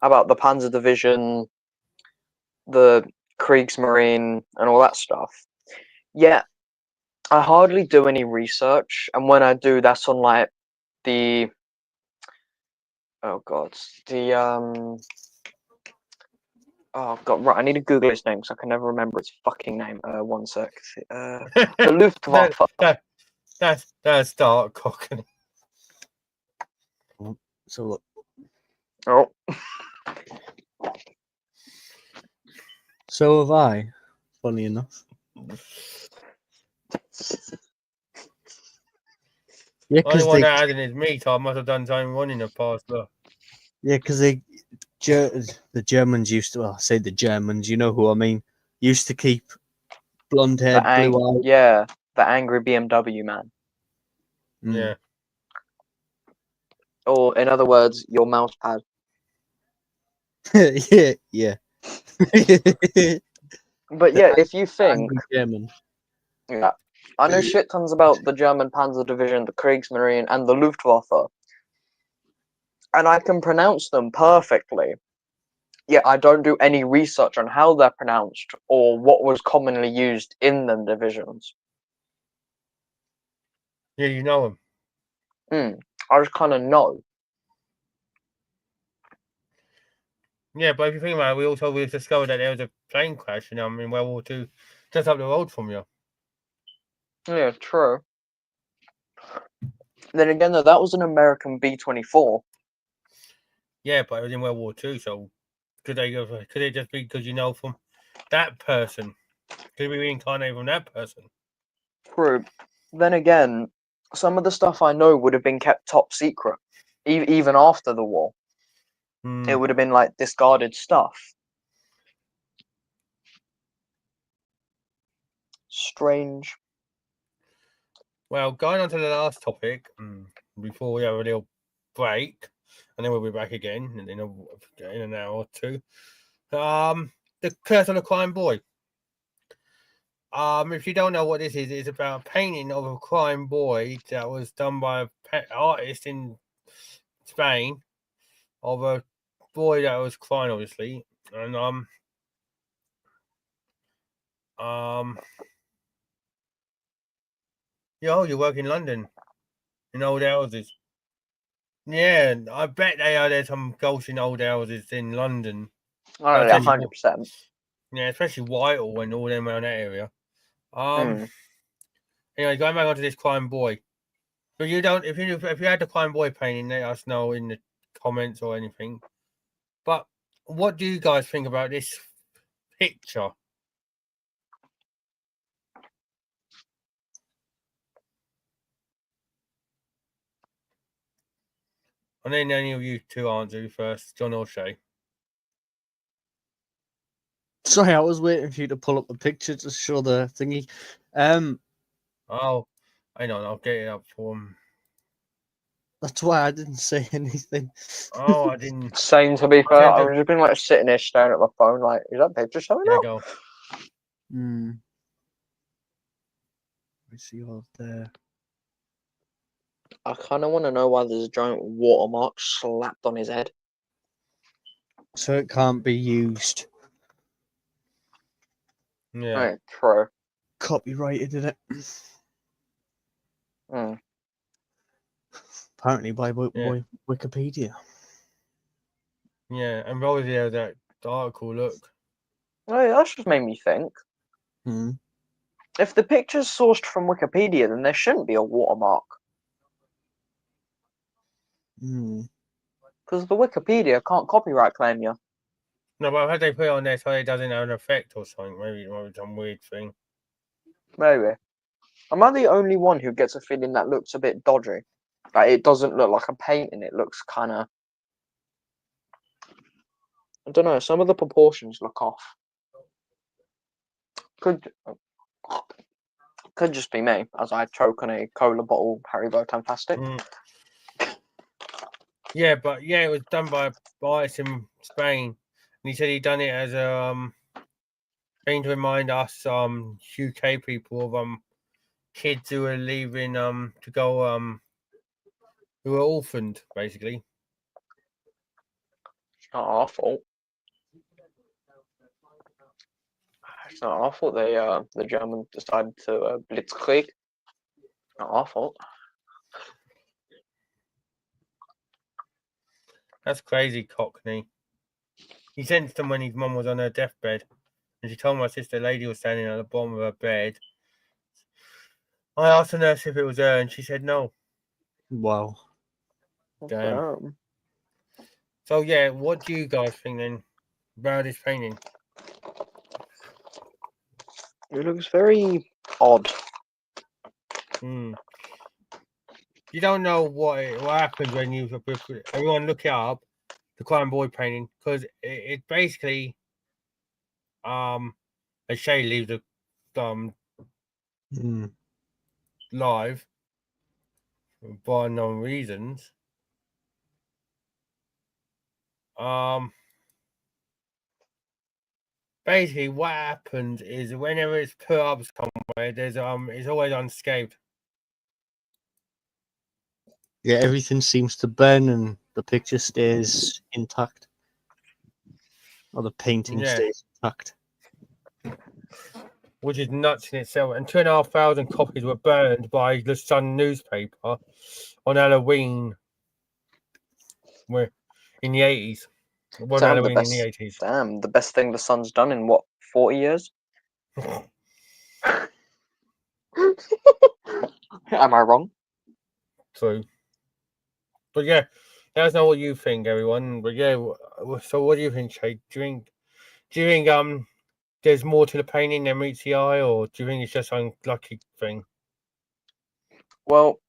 about the Panzer Division, the Kriegsmarine, and all that stuff. Yet, I hardly do any research, and when I do, that's on like the... Oh god, Oh god, right, I need to Google his name because I can never remember its fucking name. One sec. The Luftwaffe. That's dark, Cockney. So look. Oh. So have I, funny enough. Yeah, only one that hasn't is me, so I must have done something wrong in the past. Look. Yeah, because the Germans used to... Well, I say the Germans, you know who I mean. used to keep blonde haired, blue eyed. Yeah, the angry BMW man. Yeah. Or in other words, your mouse pad. Yeah, yeah. But yeah, if you think, Angry German. yeah, I know shit tons about the German Panzer Division, the Kriegsmarine, and the Luftwaffe, and I can pronounce them perfectly. Yet I don't do any research on how they're pronounced or what was commonly used in them divisions. Yeah, you know them. I just kind of know. Yeah, but if you think about it, we discovered that there was a plane crash in World War II just up the road from you. Yeah, true. Then again, though, that was an American B-24. Yeah, but it was in World War II, so could it just be because you know from that person? Could it be reincarnated from that person? True. Then again, some of the stuff I know would have been kept top secret, even after the war. It would have been like discarded stuff. Strange. Well, going on to the last topic, before we have a little break, and then we'll be back again in an hour or two. The Curse on the Crime Boy. If you don't know what this is, it's about a painting of a crime boy that was done by an artist in Spain of a boy that was crying, obviously, and you work in London in old houses. Yeah, I bet there's some ghosts in old houses in London. Oh, yeah, 100%. Yeah, especially Whitehall and all them around that area. Anyway, going back onto this crime boy. But you don't if you had the crime boy painting, let us know in the comments or anything. But what do you guys think about this picture? And then any of you two answer first, John or Shay. Sorry, I was waiting for you to pull up the picture to show the thingy. Oh, hang on, I'll get it up for him. That's why I didn't say anything. Oh, I didn't. Same, to be fair. I've just been like sitting there staring at my phone, like, is that picture showing up? Go. I see all there. I kind of want to know why there's a giant watermark slapped on his head. So it can't be used. Yeah. Right, true. Copyrighted, isn't it? Apparently by Wikipedia. Yeah, and obviously there's that article, look. Oh, yeah, that's just made me think. If the picture's sourced from Wikipedia, then there shouldn't be a watermark. Because the Wikipedia can't copyright claim you. No, but how they put it on there so it doesn't have an effect or something? Maybe some weird thing. Maybe. Am I the only one who gets a feeling that looks a bit dodgy? Like, it doesn't look like a painting. It looks kind of... I don't know. Some of the proportions look off. Could just be me, as I choke on a cola bottle Haribo Fantastic. Yeah, but yeah, it was done by an artist in Spain, and he said he'd done it as a thing to remind us UK people of kids who are leaving to go who are orphaned, basically. It's not our fault. It's not our fault. The Germans decided to blitzkrieg. Not our fault. That's crazy, Cockney. He sensed them when his mum was on her deathbed, and she told my sister a lady was standing at the bottom of her bed. I asked the nurse if it was her, and she said no. Wow. Damn. So yeah, what do you guys think then about this painting? It looks very odd. You don't know what happens when you everyone look it up, the crime boy painting, because it basically a as Shay leaves the live for unknown reasons. Basically, what happens is whenever it's put up somewhere, there's it's always unscathed. Yeah, everything seems to burn and the picture stays intact. Or the painting stays intact. Which is nuts in itself. And 2,500 copies were burned by the Sun newspaper on Halloween, where in the 80s. One Halloween in the 80s. Damn, the best thing the Sun's done in what, 40 years? Am I wrong? True. But yeah, let us know what you think, everyone. But yeah, so what do you think, Shay? Do you think there's more to the painting than meets the eye, or do you think it's just an unlucky thing? Well,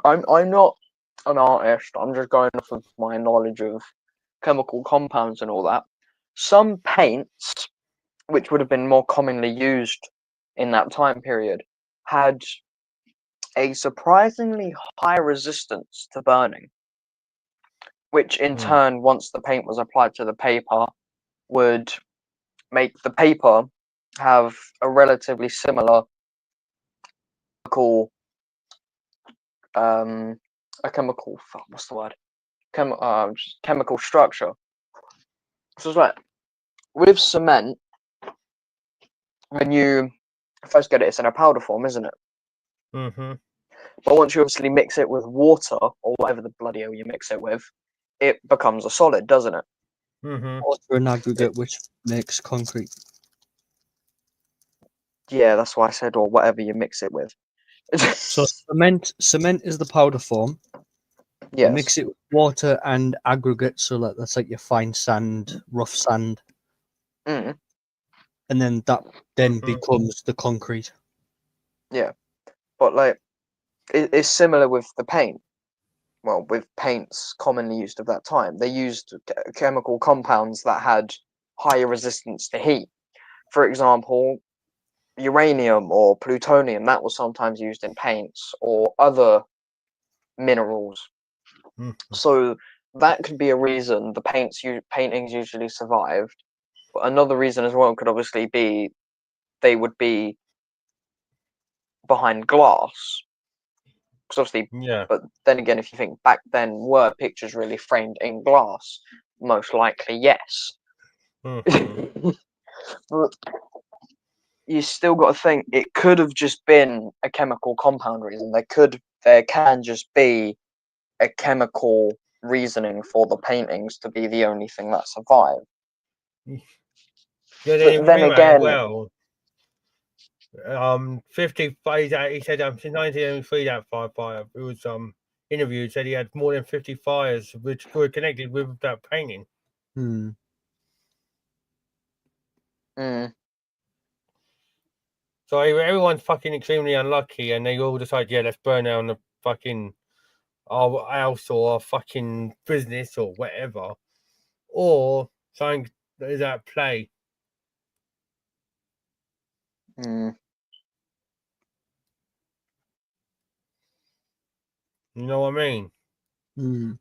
I'm not an artist. I'm just going off of my knowledge of chemical compounds and all that. Some paints, which would have been more commonly used in that time period, had a surprisingly high resistance to burning, which in turn, once the paint was applied to the paper, would make the paper have a relatively similar chemical, chemical structure. So it's like with cement, when you first get it, it's in a powder form, isn't it? Mm-hmm. But once you obviously mix it with water or whatever the bloody hell you mix it with, it becomes a solid, doesn't it? Mm-hmm. Water and aggregate, which makes concrete. Yeah, that's why I said, or whatever you mix it with. So cement is the powder form. Yes. You mix it with water and aggregate, so that's like your fine sand, rough sand, Mm. and then that becomes the concrete. Yeah, but like it's similar with the paint. Well, with paints commonly used of that time, they used chemical compounds that had higher resistance to heat. For example, uranium or plutonium, that was sometimes used in paints or other minerals. Mm-hmm. So that could be a reason the paintings usually survived. But another reason as well could obviously be they would be behind glass. Because obviously, Yeah. but then again, if you think back then, were pictures really framed in glass? Most likely, yes. Mm-hmm. But you still got to think it could have just been a chemical compound reason. There can just be a chemical reasoning for the paintings to be the only thing that survived. Yeah, But then again, well, 50. He said since 1973 that fire. It was interviewed, said he had more than 50 fires which were connected with that painting. Mm. So everyone's fucking extremely unlucky, and they all decide, yeah, let's burn down the fucking our house or our fucking business or whatever, or something that is at play. You know what I mean? Mm.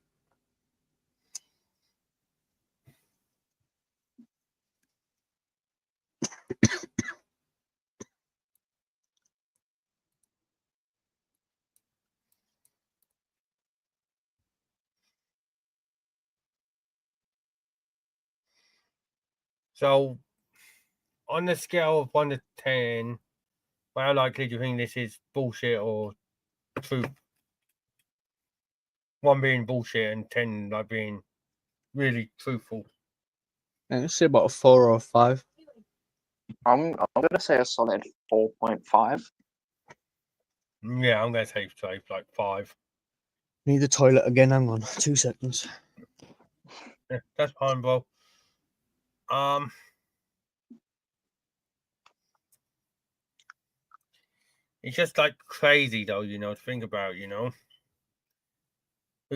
So, on the scale of 1 to 10, how likely do you think this is bullshit or truth? 1 being bullshit and 10 like being really truthful. I'd say about a 4 or a 5. I'm gonna say a solid 4.5. Yeah, I'm gonna say like 5. Need the toilet again. Hang on, 2 seconds. Yeah, that's fine, bro. It's just like crazy though, to think about, we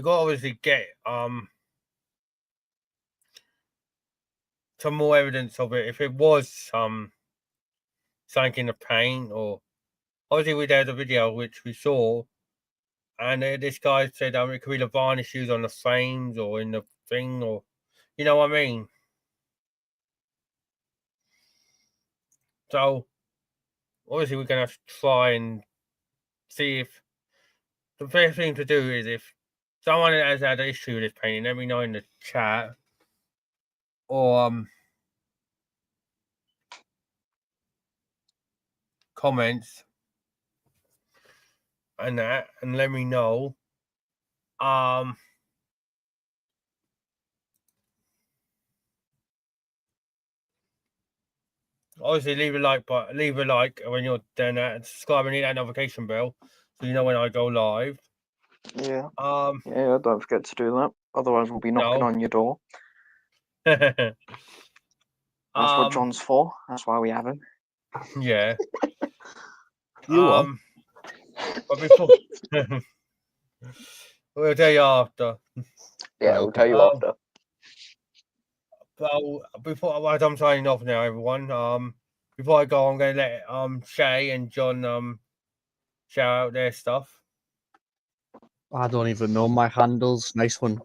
got to obviously get some more evidence of it. If it was something in the paint, or obviously we did a video which we saw, and this guy said it could be the varnish used on the frames or in the thing, or you know what I mean. So obviously we're gonna have to try and see if the best thing to do is if someone has had an issue with this painting, let me know in the chat, or comments and that, and let me know. Obviously leave a like when you're doing that, and subscribe and hit that notification bell so you know when I go live. Yeah. Yeah, Don't forget to do that. Otherwise, we'll be knocking on your door. That's what John's for. That's why we have him. Yeah. You are. But before we'll tell you after. Yeah, we'll tell you after. Well, as I'm signing off now, everyone. Before I go, I'm going to let Shay and John shout out their stuff. I don't even know my handles. Nice one.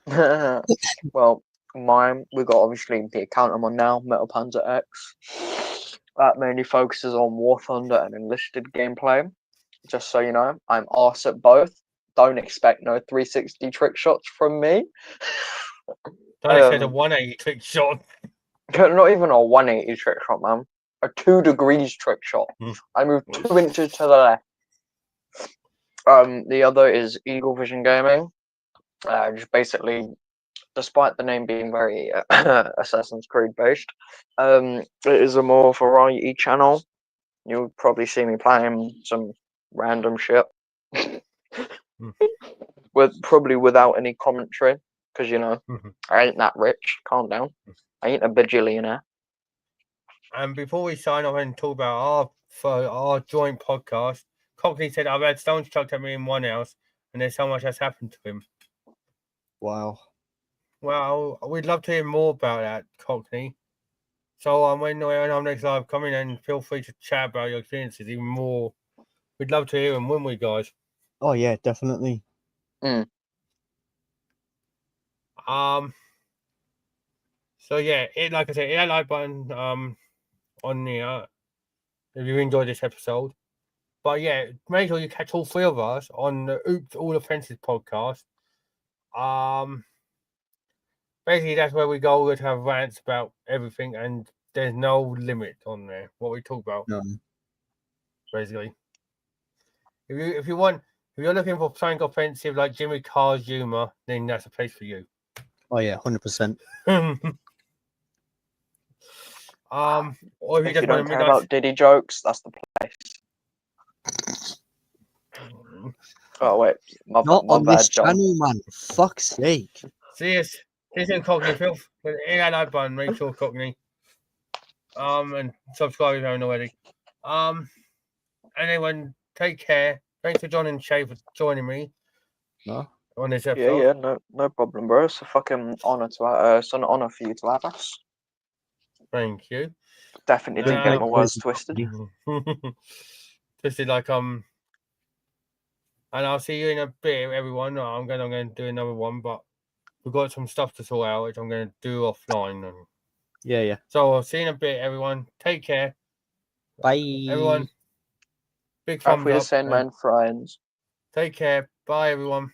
Well, mine, we got obviously the account I'm on now, Metal Panzer X. That mainly focuses on War Thunder and enlisted gameplay. Just so you know, I'm arse at both. Don't expect no 360 trick shots from me. I said a 180 trick shot. Not even a 180 trick shot, man. A 2 degrees trick shot. I moved 2 inches to the left. The other is Eagle Vision Gaming. Just basically, despite the name being very Assassin's Creed based, it is a more variety channel. You'll probably see me playing some random shit, probably without any commentary, because I ain't that rich. Calm down. I ain't a bajillionaire. And before we sign off and talk about our joint podcast, Cockney said I've had stones chucked at me in one house, and there's so much has happened to him. Wow. Well, we'd love to hear more about that, Cockney. So when I'm next live, come in and feel free to chat about your experiences even more. We'd love to hear them, wouldn't we, guys? Oh yeah, definitely. So yeah, like I said, hit that like button on the if you enjoyed this episode. But yeah, make sure you catch all three of us on the Oops All Offenses podcast. Basically that's where we go to have rants about everything, and there's no limit on there what we talk about. No. Basically. If you're looking for something offensive like Jimmy Carr's humor, then that's a place for you. Oh yeah, 100%. Or if you don't care about Diddy jokes, that's the place. Oh wait, my on bad, this John. channel, man. For fuck's sake. See us. Listen, Cockney, hit that like button, make sure, Cockney. And subscribe if you haven't already. And everyone, take care. Thanks for John and Shay for joining me. No. On this episode. Yeah, no problem, bro. It's a fucking honor it's an honor for you to have us. Thank you. Definitely didn't get my words twisted. Twisted like and I'll see you in a bit, everyone. I'm going to do another one, but we've got some stuff to sort out, which I'm going to do offline. Yeah. So I'll see you in a bit, everyone. Take care. Bye. Everyone, big thumbs Auf up. Wiedersehen, mein Friends. Take care. Bye, everyone.